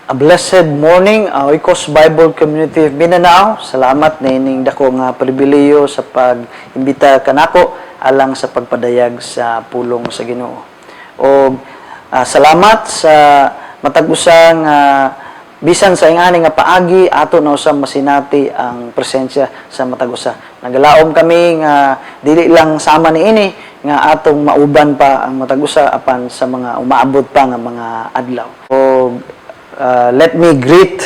A blessed morning, Oikos Bible Community of Mindanao. Salamat na ining dako nga pribileyo sa pag-imbita kanako alang sa pagpadayag sa pulong sa Ginoo. O salamat sa matag-usang bisan sa ingani nga paagi ato na usab masinati ang presensya sa matag-usa. Nagalaom kami nga dili lang sama niini nga atong mauban pa ang matag-usa apan sa mga umaabot pa nga mga adlaw. Let me greet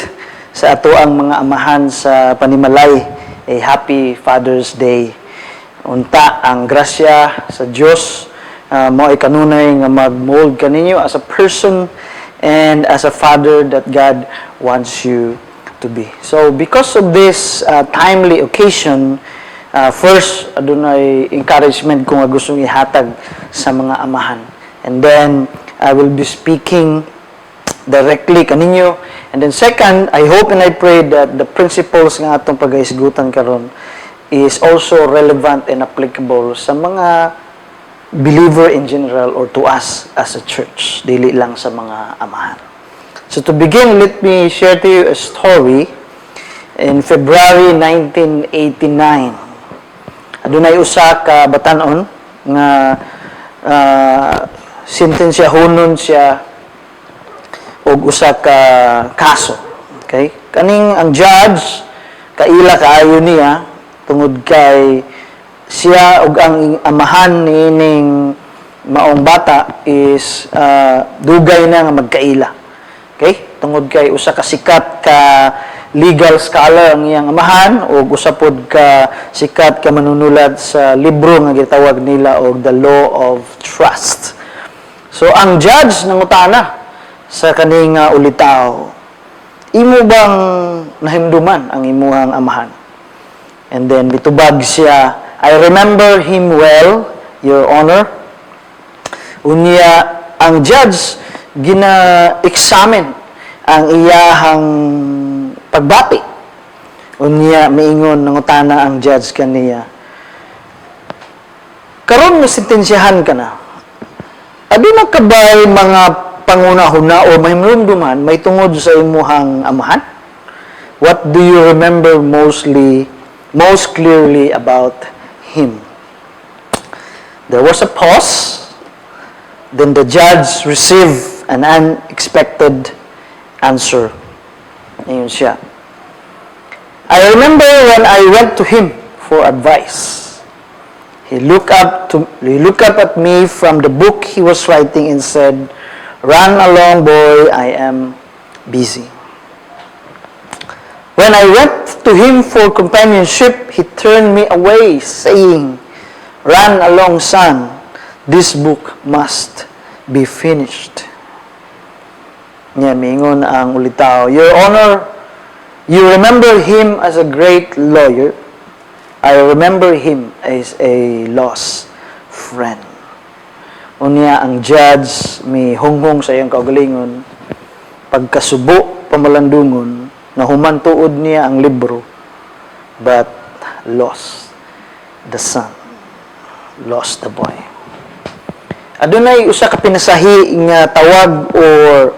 sa ato ang mga amahan sa Panimalay a happy Father's Day. Unta ang grasya sa Dios mo ay kanunay nga mag-mold kaninyo as a person and as a father that God wants you to be. So because of this timely occasion, first adunay encouragement ko nga gustong ihatag sa mga amahan. And then I will be speaking directly kaninyo. And then second, I hope and I pray that the principles nga atong pagahisgutan karon is also relevant and applicable sa mga believer in general or to us as a church, dili lang sa mga amahan. So to begin, let me share to you a story. In February 1989, adunay usa ka batan-on nga sentensyahonon siya og usa ka kaso. Okay? Kaning ang judge kaila kaayo niya tungod kay siya og ang amahan nining maong bata is dugay na nga magkaila. Okay? Tungod kay usa ka sikat ka legal scholar ang iyang amahan o usa pod ka sikat ka manunulat sa libro nga gitawag nila og The Law of Trust. So ang judge nangutana sa kaning ulitaw, imo bang nahimduman ang imuhang amahan? And then mitubag siya, I remember him well, Your Honor. Unya ang judge gina-examine ang iyahang pagbati. Unya miingon nangutana ang judge kaniya, karon masintensyahan ka na. Aduna ka ba'y mga pangunahuna o mahimrumduman may tungod sa imuhang amahan? What do you remember most clearly about him? There was a pause. Then the judge received an unexpected answer. Ayun siya. I remember when I went to him for advice. He looked up at me from the book he was writing and said, "Run along, boy, I am busy." When I went to him for companionship, he turned me away, saying, "Run along, son, this book must be finished." Niya, mingon ang ulitaw, Your Honor, you remember him as a great lawyer. I remember him as a lost friend. Unya ang judge mi hunghong sa iyang kaugalingon pagkasubo pamalandungon na humantuod niya ang libro but lost the son, lost the boy. Adunay usa ka pinasahi nga tawag or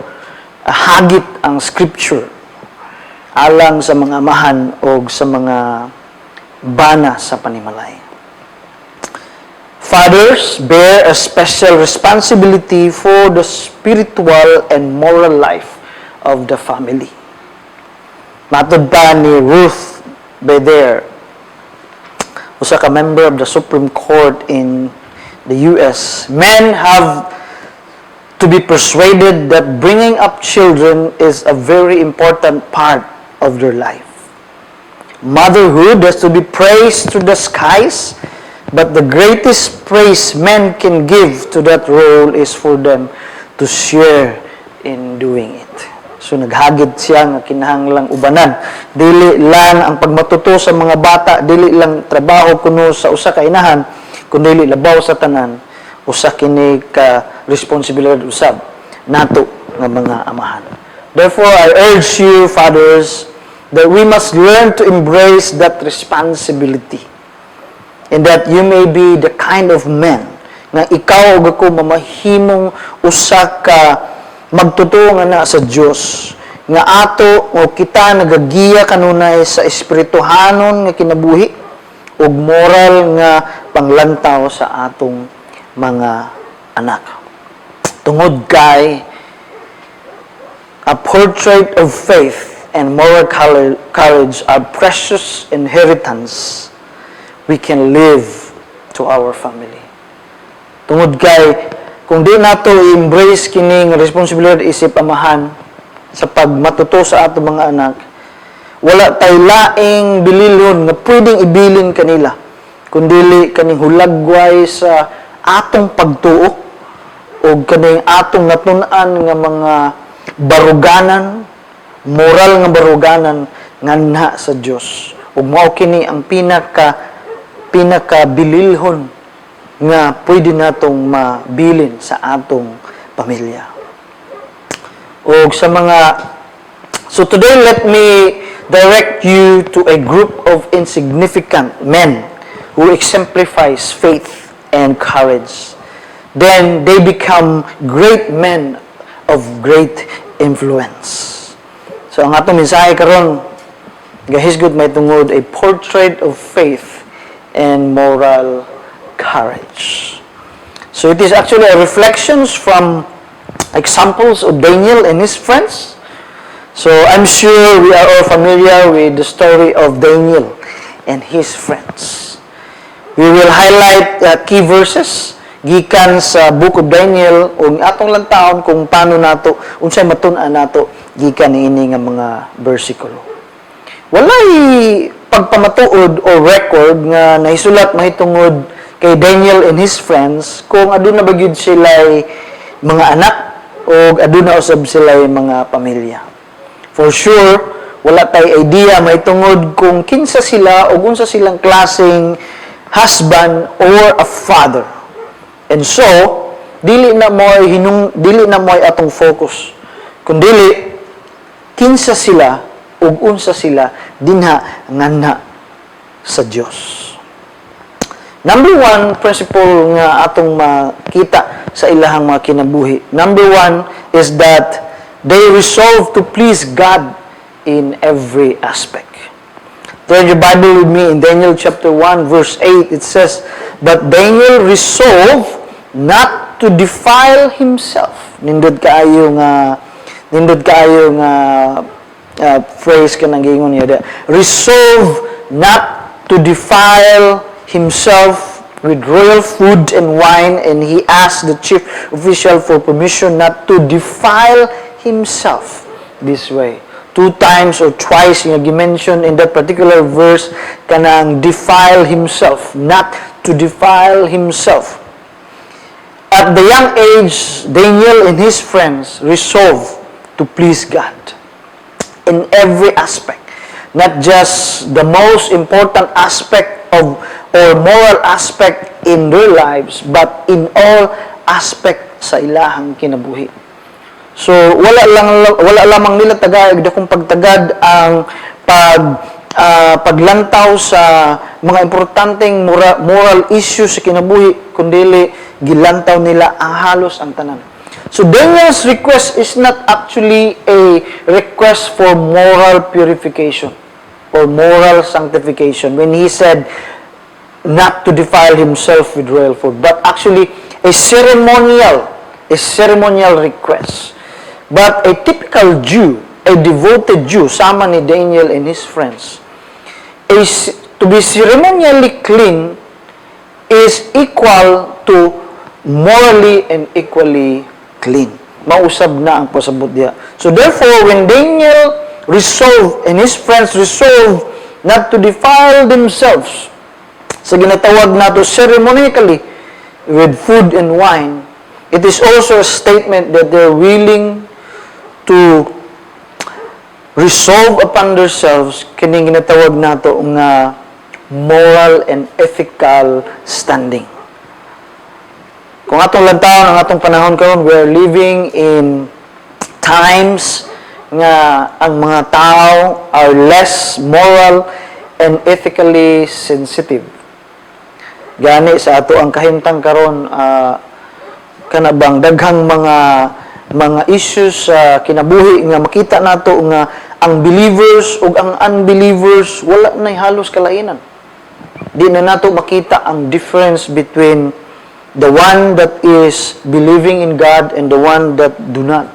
hagit ang scripture alang sa mga amahan o sa mga bana sa panimalay. Fathers bear a special responsibility for the spiritual and moral life of the family. Matod pa ni Ruth Bader, usa ka member of the Supreme Court in the U.S., men have to be persuaded that bringing up children is a very important part of their life. Motherhood has to be praised to the skies, but the greatest praise men can give to that role is for them to share in doing it. So naghagid siya nga kinahanglang ubanan. Dili lang ang pagmatuto sa mga bata, dili lang trabaho kuno sa usa ka inahan, kundi labaw sa tanan, usa kini ka responsibilidad usab nato nga mga amahan. Therefore, I urge you, fathers, that we must learn to embrace that responsibility. And that you may be the kind of men nga ikaw ug ako mamahimong usa ka magtuto nga na sa Dios nga ato o kita nagagiya kanunay sa espirituhanon nga kinabuhi ug moral nga panglantaw sa atong mga anak. Tungod kay a portrait of faith and moral courage are precious inheritance we can live to our family. Tungod kay kung di nato i-embrace kining responsibilidad isip amahan sa pagmatuto sa atong mga anak, wala tay laing bililhon nga pwedeng ibilin kanila kundili kaning hulagway sa atong pagtuo o kaning atong natun-an nga mga baruganan, moral nga baruganan nganha sa Dios. Ug mao kini ang pinaka bililhon nga pwede natong mabilin sa atong pamilya. O sa so today let me direct you to a group of insignificant men who exemplifies faith and courage. Then they become great men of great influence. So ang atong mensahe karon gahisgod may tungod a portrait of faith and moral courage. So it is actually a reflections from examples of Daniel and his friends. So I'm sure we are all familiar with the story of Daniel and his friends. We will highlight key verses gikan sa Book of Daniel ug atong lantawon kung paano nato unsay matun-an nato gikan niini nga mga bersikulo. Walay pagpamatuod o record nga nahisulat mahitungod kay Daniel and his friends kung aduna ba gyud sila mga anak o aduna usab sila mga pamilya. For sure, wala tay idea mahitungod kung kinsa sila o unsa silang klaseng husband or a father. And so, dili na moy atong focus. Kundi kinsa sila o unsa sila dinha nganha sa Dios. Number one principle nga atong makita sa ilahang mga kinabuhi. Number one is that they resolve to please God in every aspect. Turn your Bible with me in Daniel chapter 1 verse 8. It says, "But Daniel resolved not to defile himself." Nindot kaayo nga phrase kanang gingon niya. Resolve not to defile himself with royal food and wine, and he asked the chief official for permission not to defile himself this way. 2 times or twice nga gi-mention in that particular verse kanang defile himself, not to defile himself. At the young age, Daniel and his friends resolved to please God in every aspect, not just the most important aspect of or moral aspect in their lives, but in all aspect sa ilahang kinabuhi. So wala lamang nila tagad dakong pagtagad ang paglantaw sa mga importanteng moral issues sa kinabuhi, kundi gilantaw nila ang halos ang tanan. So Daniel's request is not actually a request for moral purification or moral sanctification when he said not to defile himself with royal food, but actually a ceremonial request. But a typical Jew, a devoted Jew, sama ni Daniel and his friends, is to be ceremonially clean is equal to morally and equally clean. Mausab na ang pasabot diya. So therefore, when Daniel resolved and his friends resolved not to defile themselves sa ginatawag nato ceremonially with food and wine, it is also a statement that they're willing to resolve upon themselves kining ginatawag nato nga moral and ethical standing. Kung atong lantawon ang atong panahon karon, we are living in times nga ang mga tao are less moral and ethically sensitive. Gani sa ato ang kahimtang karon kanabang daghang mga mga issues sa kinabuhi nga makita nato nga ang believers ug ang unbelievers wala nay halos kalainan. Di na nato makita ang difference between the one that is believing in God and the one that do not.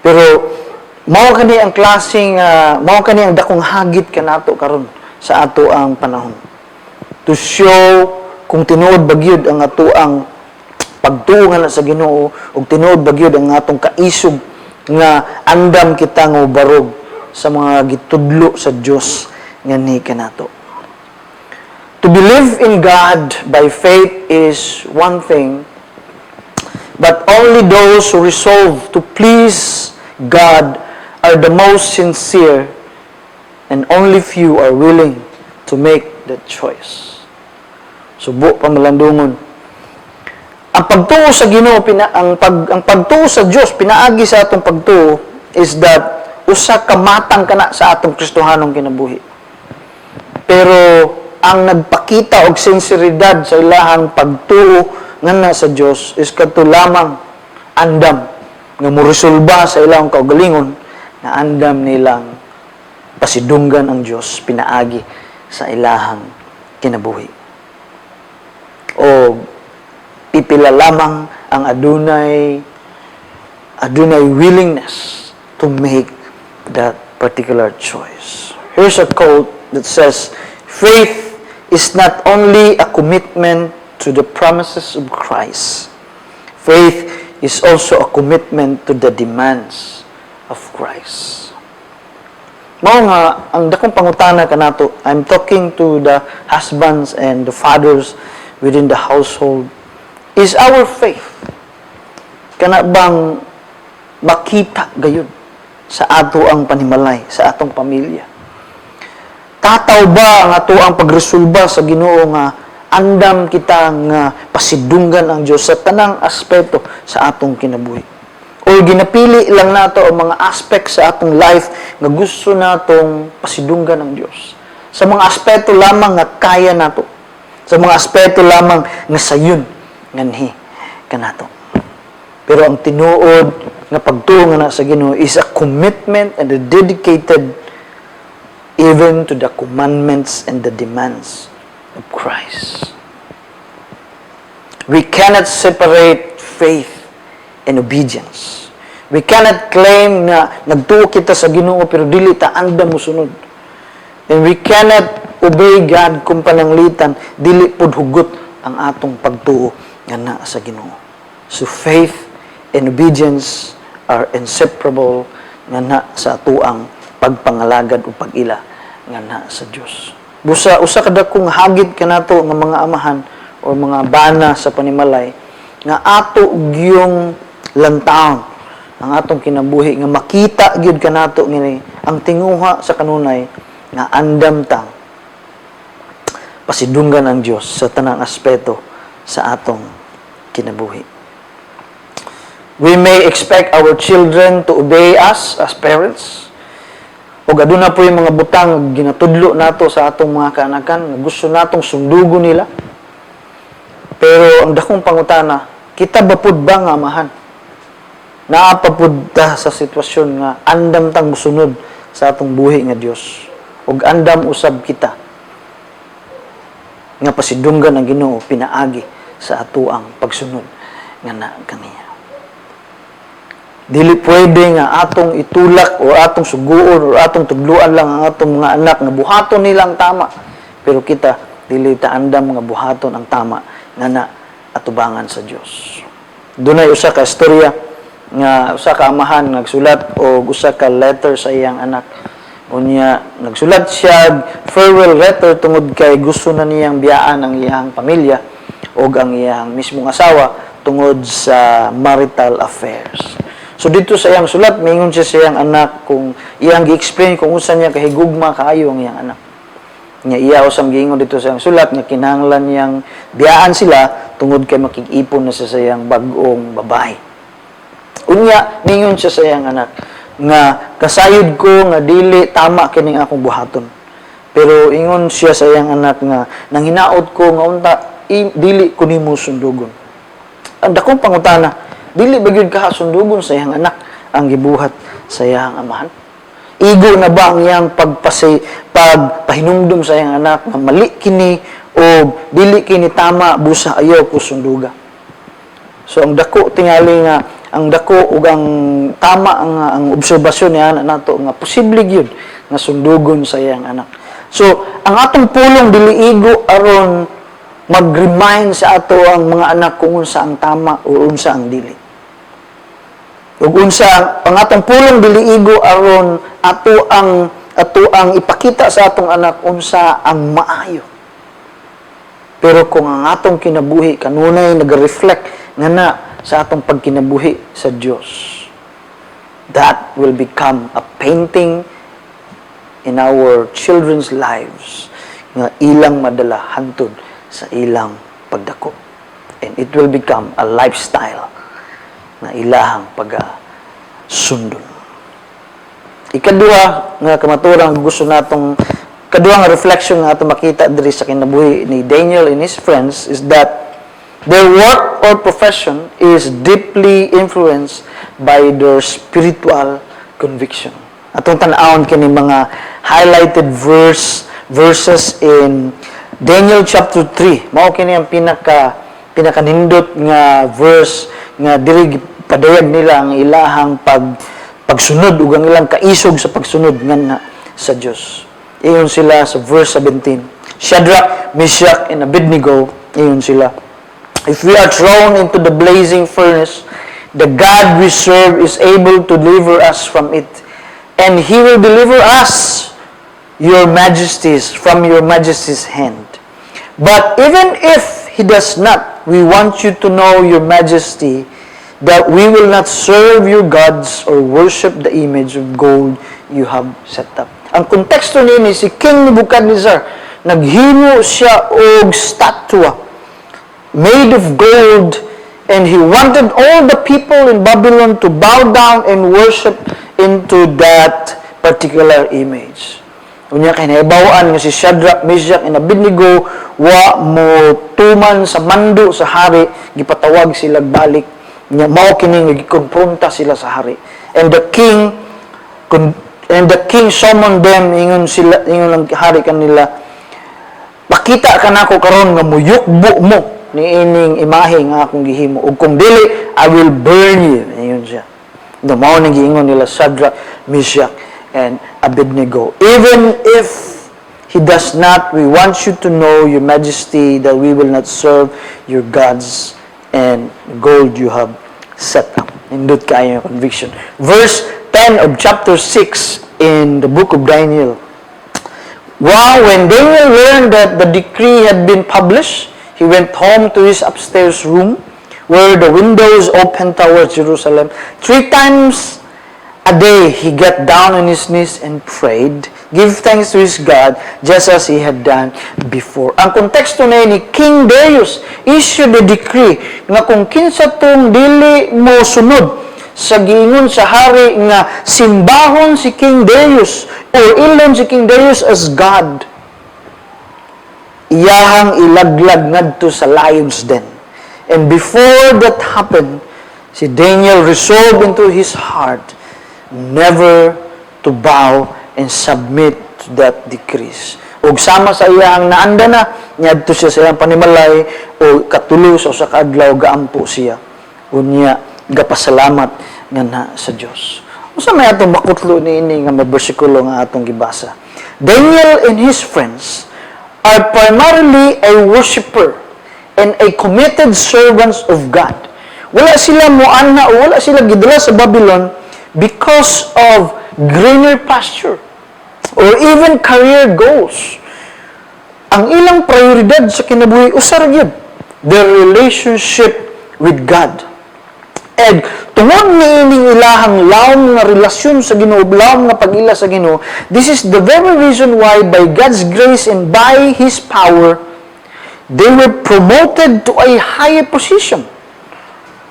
Pero mao kani ang klaseng mao kani ang dakong hagit kanato karon sa ato ang panahon. To show kung tinuod bagyod ang ato ang pagtuo nga na sa Ginoo ug tinuod bagyod ang atong kaisog nga andam kita nga barog sa mga gitudlo sa Dios nga ni kanato. To believe in God by faith is one thing, but only those who resolve to please God are the most sincere, and only few are willing to make that choice. Subo pamalandungon. Ang pagtuo sa Ginoo ang pagtuo sa Dios pinaagi sa atong pagtuo is that usa ka matang kana sa atong Kristohanong kinabuhi. Pero ang nagpakita og sinseridad sa ilahang pagtuo nganna sa Dios is kadto lamang andam nga moresolba sa ilahang kaugalingon na andam nilang pasidunggan ang Dios pinaagi sa ilahang kinabuhi. O pipila lamang ang adunay willingness to make that particular choice. Here's a quote that says, "Faith is not only a commitment to the promises of Christ. Faith is also a commitment to the demands of Christ." Mao nga ang dakong pangutana kanato, I'm talking to the husbands and the fathers within the household, is our faith kana bang makita gayud sa ato ang panimalay, sa atong pamilya? Tataw ba ang ato ang pagresolba sa Ginoo nga andam kita nga pasidunggan ang Dios sa tanang aspeto sa atong kinabuhi? O ginapili lang nato ang mga aspect sa atong life nga gusto natong pasidunggan ang Dios? Sa mga aspeto lamang nga kaya nato, sa mga aspeto lamang nga sayon nganhi kanato. Pero ang tinuod nga pagtuo nga na sa Ginoo is a commitment and a dedicated even to the commandments and the demands of Christ. We cannot separate faith and obedience. We cannot claim na nagtuo kita sa Ginoo pero dili ta andam mosunod. And we cannot obey God kung pananglitan dili pud hugot ang atong pagtuo nga na sa Ginoo. So faith and obedience are inseparable nga na sa atuang pagpangalagad o pag-ila nga na sa Dios. Usa kada kung hagit kanato nga mga amahan o mga bana sa panimalay nga ato gyung lantaon ang atong kinabuhi nga makita gyud kanato ngini ang tinguha sa kanunay nga andam tang pasidunggan ang Dios sa tanang aspeto sa atong kinabuhi. We may expect our children to obey us as parents. O aduna po yung mga butang ginatudlo nato sa atong mga kaanakan nga gusto natong sundugo nila. Pero ang dakong pangutana, kita ba pud ba nga amahan? Naapapud ta sa sitwasyon nga andam tang musunod sa atong buhi nga Dios. Ug andam usab kita nga pasidunggan ang Ginoo pinaagi sa atuang pagsunod nga na kaniya. Dili pwede nga atong itulak o atong suguon o atong tugluan lang ang atong mga anak nga buhaton nilang tama. Pero kita dili ta andam nga buhaton ang tama nga na atubangan sa Dios. Dunay usa ka istorya nga usa ka amahan nagsulat og usa ka letter sa iyang anak. Unya nagsulat siya farewell letter tungod kay gusto na niyang biyaan ang iyang pamilya o ang iyang mismong asawa tungod sa marital affairs. So dito sa iyang sulat, mingon siya sa iyang anak kung iyang gi-explain kung unsa niya kahigugma kaayo ang iyang anak. Nya iya usam giingon dito sa iyang sulat nga kinahanglan niyang biyaan sila tungod kay makig-ipon na sa iyang bag-ong babae. Unya mingon siya sa iyang anak nga kasayod ko nga dili tama kining akong buhaton. Pero ingon siya sa iyang anak nga nanghinaot ko nga unta dili ko nimo sundugon. Ang dakong pangutana, Dili ba gyud kahasundugon sa iyang anak ang gibuhat sa iyang amahan? Igo na ba ang iyang pagpahinumdum sa iyang anak na mali kini o dili kini tama busa ayaw ko sunduga? So ang dako tingali nga ang dako ug ang tama ang obserbasyon niya nato nga posible gyud nga sundugon sa iyang anak. So ang atong pulong dili igo aron mag-remind sa ato ang mga anak kung unsa ang tama o unsa ang dili. Ug unsa ang atong pulong dili igo aron ato ang ipakita sa atong anak unsa ang maayo. Pero kung ang atong kinabuhi kanunay nag-reflect nga na sa atong pagkinabuhi sa Dios, that will become a painting in our children's lives nga ilang madala hantod sa ilang pagdako. And it will become a lifestyle na ilahang pag-sundon. Ikaduha nga kamaturang gusto natong kaduha nga reflection nga atong makita diri sa kinabuhi ni Daniel and his friends is that their work or profession is deeply influenced by their spiritual conviction. Atong tan-awon kini mga highlighted verses in Daniel chapter 3. Mao kini ang pinakanindot nga verse nga diri padayag nila ang ilahang pagsunod ug ang ilang kaisog sa pagsunod nganha sa Dios. Iyon sila sa verse 17. Shadrach, Meshach, and Abednego, iyon sila. If we are thrown into the blazing furnace, the God we serve is able to deliver us from it, and He will deliver us, your majesties, from your majesty's hand. But even if He does not, we want you to know, your majesty, that we will not serve your gods or worship the image of gold you have set up. Ang konteksto niya si King Nebuchadnezzar, naghimo siya og statua made of gold, and he wanted all the people in Babylon to bow down and worship into that particular image. Unya kay naibawaan nga si Shadrach, Meshach, and Abednego wa mo tuman sa mando sa hari, gipatawag sila balik. Nya mao kini gikonfronta sila sa hari. And the king summoned them, ingon ang hari kanila, pakita ka nako karon nga muyukbo mo ni ining imahe nga akong gihimo, ug kung dili I will burn you. Ingon siya. No mao nang giingon nila Shadrach, Meshach, and Abednego. Even if He does not, we want you to know, your majesty, that we will not serve your gods and gold you have set up. Indot kayo yung conviction. Verse 10 of chapter 6 in the book of Daniel. Wow, when Daniel learned that the decree had been published, he went home to his upstairs room where the windows opened towards Jerusalem. 3 times a day, he got down on his knees and prayed, give thanks to his God, just as he had done before. Ang konteksto na ni King Darius issued a decree nga kung kinsa tong dili mo sunod sa giingon sa hari nga simbahon si King Darius or ilon si King Darius as God, iyahang ilaglag ngadto sa lion's den. And before that happened, si Daniel resolved into his heart never to bow and submit to that decrees. Ug sama sa iyang naanda na, niadto siya sa iyang panimalay o katulos o sa kaadlaw gaampo siya. Unya gapasalamat nga na sa Dios. Usa may atong makutlo niini nga may bersikulo nga atong gibasa. Daniel and his friends are primarily a worshipper and a committed servants of God. Wala sila moana o wala sila gidala sa Babylon because of greener pasture or even career goals. Ang ilang prioridad sa kinabuhi usa ra gyud their relationship with God. And tungod niining ilahang lawom nga relasyon sa Ginoo, lawom nga pag-ila sa Ginoo, this is the very reason why by God's grace and by His power, they were promoted to a higher position.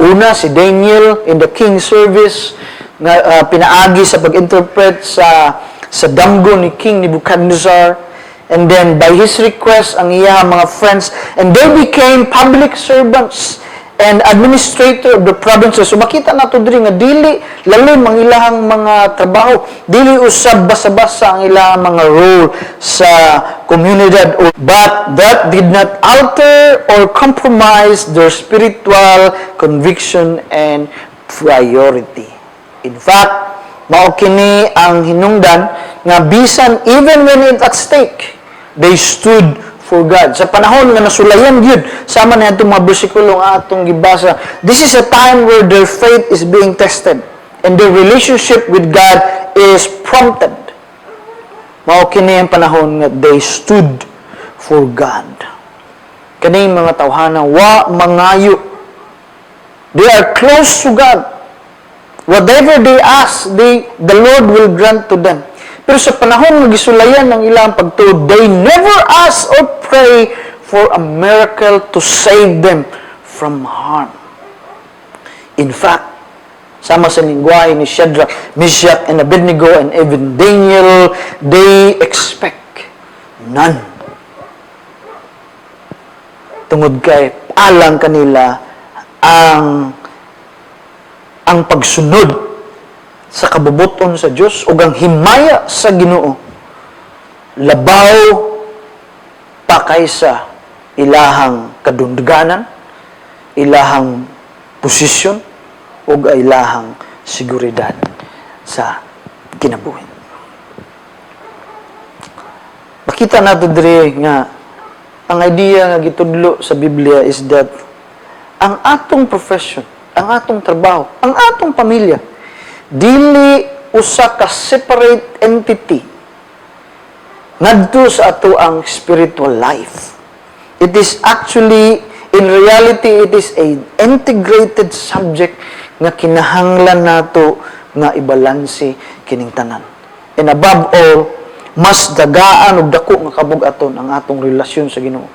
Una, si Daniel in the king's service, nga pinaagi sa pag-interpret sa damgo ni King Nebuchadnezzar, and then by his request ang iya mga friends, and they became public servants and administrator of the provinces. So makita nato diri nga dili lalim ang ilahang mga trabaho, dili usab basa-basa ang ilahang mga role sa komunidad, but that did not alter or compromise their spiritual conviction and priority. In fact, mao kini ang hinungdan nga bisan even when it at stake, they stood for God. Sa panahon nga nasulayan gyud sama na itong mga bersikulo nga atong gibasa, this is a time where their faith is being tested and their relationship with God is prompted. Mao kini ang panahon nga they stood for God. Kani mga tawhana wa mangayo. They are close to God. Whatever they ask, the Lord will grant to them. Pero sa panahon nga gisulayan ng ilang pagtuod, they never ask or pray for a miracle to save them from harm. In fact, sama sa lingwahe ni Shadrach, Meshach, and Abednego, and even Daniel, they expect none. Tungod kay alang kanila ang pagsunod sa kabubuton sa Dios ug ang himaya sa Ginoo labaw pa kaysa ilahang kadunduganan, ilahang posisyon ug ilahang seguridad sa kinabuhi. Makita nato diri nga ang idea nga gitudlo sa Biblia is that ang atong profession, ang atong trabaho, ang atong pamilya dili usa ka separate entity ngadto sa ato ang spiritual life. It is actually, in reality, it is a integrated subject nga kinahanglan nato nga ibalanse kining tanan. And above all, mas dagaan ug dako nga kabug-aton ang atong relasyon sa Ginoo.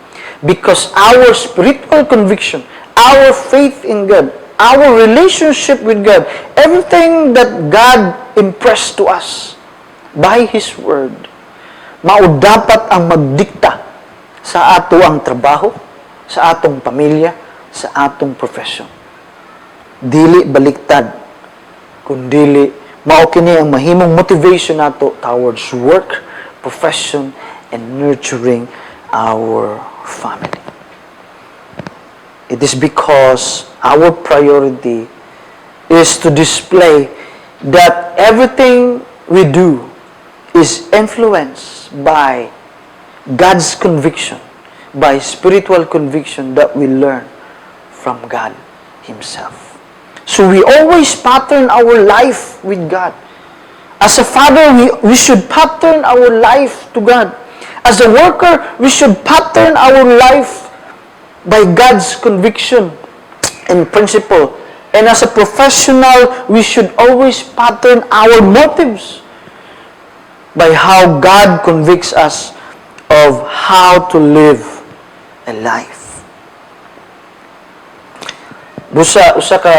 Because our spiritual conviction, our faith in God, our relationship with God, everything that God impressed to us by His Word, mao dapat ang magdikta sa ato ang trabaho, sa atong pamilya, sa atong profession. Dili baliktad, kundili mao kini ang mahimong motivation nato towards work, profession, and nurturing our family. It is because our priority is to display that everything we do is influenced by God's conviction, by spiritual conviction that we learn from God Himself. So we always pattern our life with God. As a father, we should pattern our life to God. As a worker, we should pattern our life by God's conviction and principle. And as a professional, we should always pattern our motives by how God convicts us of how to live a life. Usa ka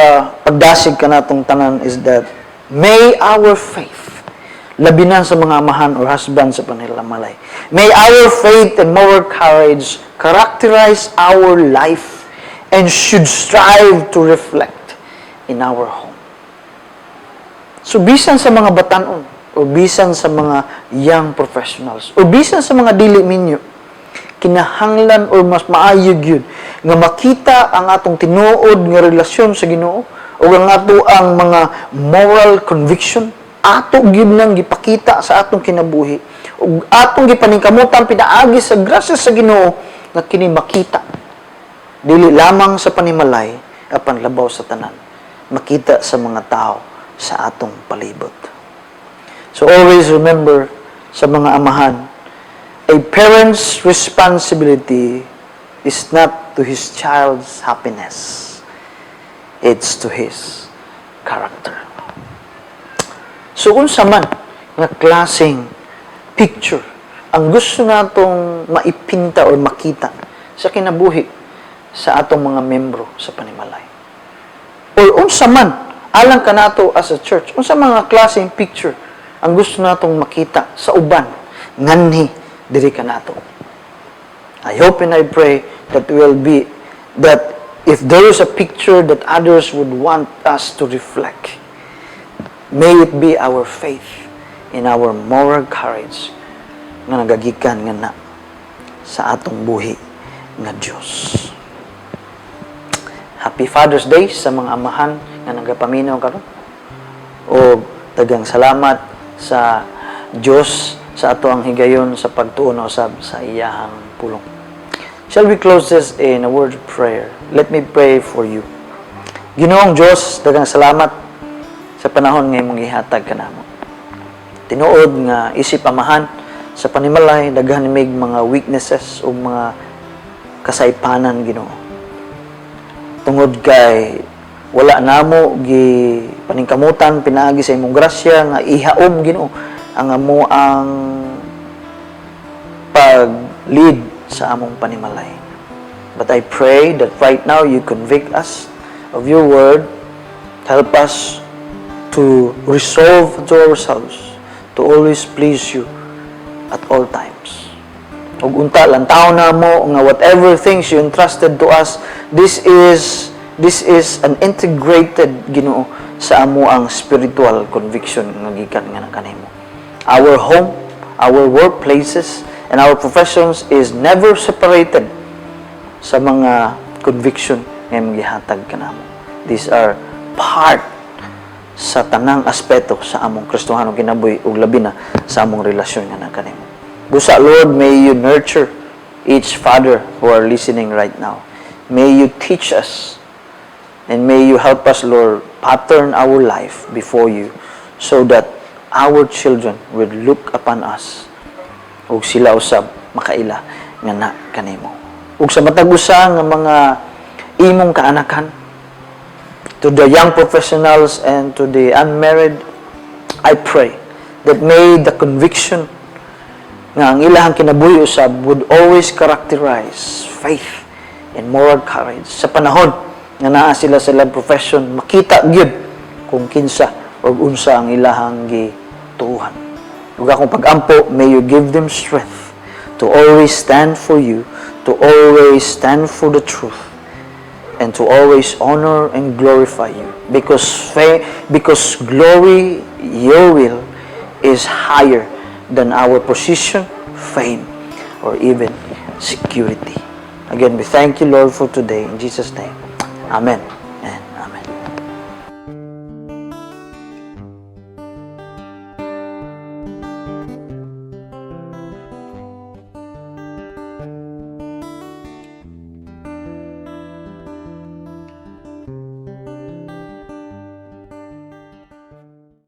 pagdasig ka natong tanan is that may our faith, labi na sa mga amahan or husband sa panilamalay, may our faith and moral courage characterize our life and should strive to reflect in our home. So bisan sa mga batanon, o bisan sa mga young professionals, o bisan sa mga dili minyo, kinahanglan or mas maayog yun nga makita ang atong tinuod nga relasyon sa Ginoo o ang ato ang mga moral conviction ato gyud nang gipakita sa atong kinabuhi ug atong gipaningkamutan pinaagi sa grasya sa Ginoo nga kini makita dili lamang sa panimalay apan labaw sa tanan, makita sa mga tao sa atong palibot. So always remember sa mga amahan, a parent's responsibility is not to his child's happiness. It's to his character. So unsa man nga klaseng picture ang gusto natong maipinta o makita sa kinabuhi sa atong mga membro sa panimalay. Or unsa man alang kanato as a church, unsa mga klaseng picture ang gusto natong makita sa uban nganhi diri kanato. I hope and I pray that if there is a picture that others would want us to reflect, may it be our faith in our moral courage nga nagagikan nga na sa atong buhi nga Diyos. Happy Father's Day sa mga amahan nga nagapaminaw karon. O daghang salamat sa Diyos sa ato ang higayon sa pagtuon usab sa iyahang pulong. Shall we close this in a word of prayer? Let me pray for you. Ginoong Diyos, daghang salamat sa panahon nga imong gihatag kanamo. Tinuod nga isip amahan sa panimalay, daghan mig mga weaknesses o mga kasaypanan, Ginoo. Tungod kay wala namo gi paningkamutan pinaagi sa imong grasya nga ihaom, Ginoo, ang amo ang pag-lead sa among panimalay. But I pray that right now you convict us of your word, help us to resolve to ourselves to always please you at all times. Ug unta lang taon na mo nga whatever things you entrusted to us, this is an integrated, Ginoo, sa amo ang spiritual conviction nga gikan nga kanimo. Our home, our workplaces, and our professions is never separated sa mga conviction nga imong gihatag kanamo. These are part sa tanang aspeto sa among Kristohanong kinabuhi ug labi na sa among relasyon nga kanimo. Busa, Lord, may you nurture each father who are listening right now. May you teach us and may you help us, Lord, pattern our life before you so that our children will look upon us ug sila usab makaila nga na kanimo. Ug sa matag usa nga mga imong kaanakan, to the young professionals and to the unmarried, I pray that may the conviction nga ang ilahang kinabuhi usab would always characterize faith and moral courage. Sa panahon nga naa sila sa ilang profession, makita gyud kung kinsa o unsa ang ilahang gituuhan. Ug akong pag-ampo, may you give them strength to always stand for you, to always stand for the truth, and to always honor and glorify you. Because glory, your will, is higher than our position, fame, or even security. Again, we thank you, Lord, for today. In Jesus' name, amen.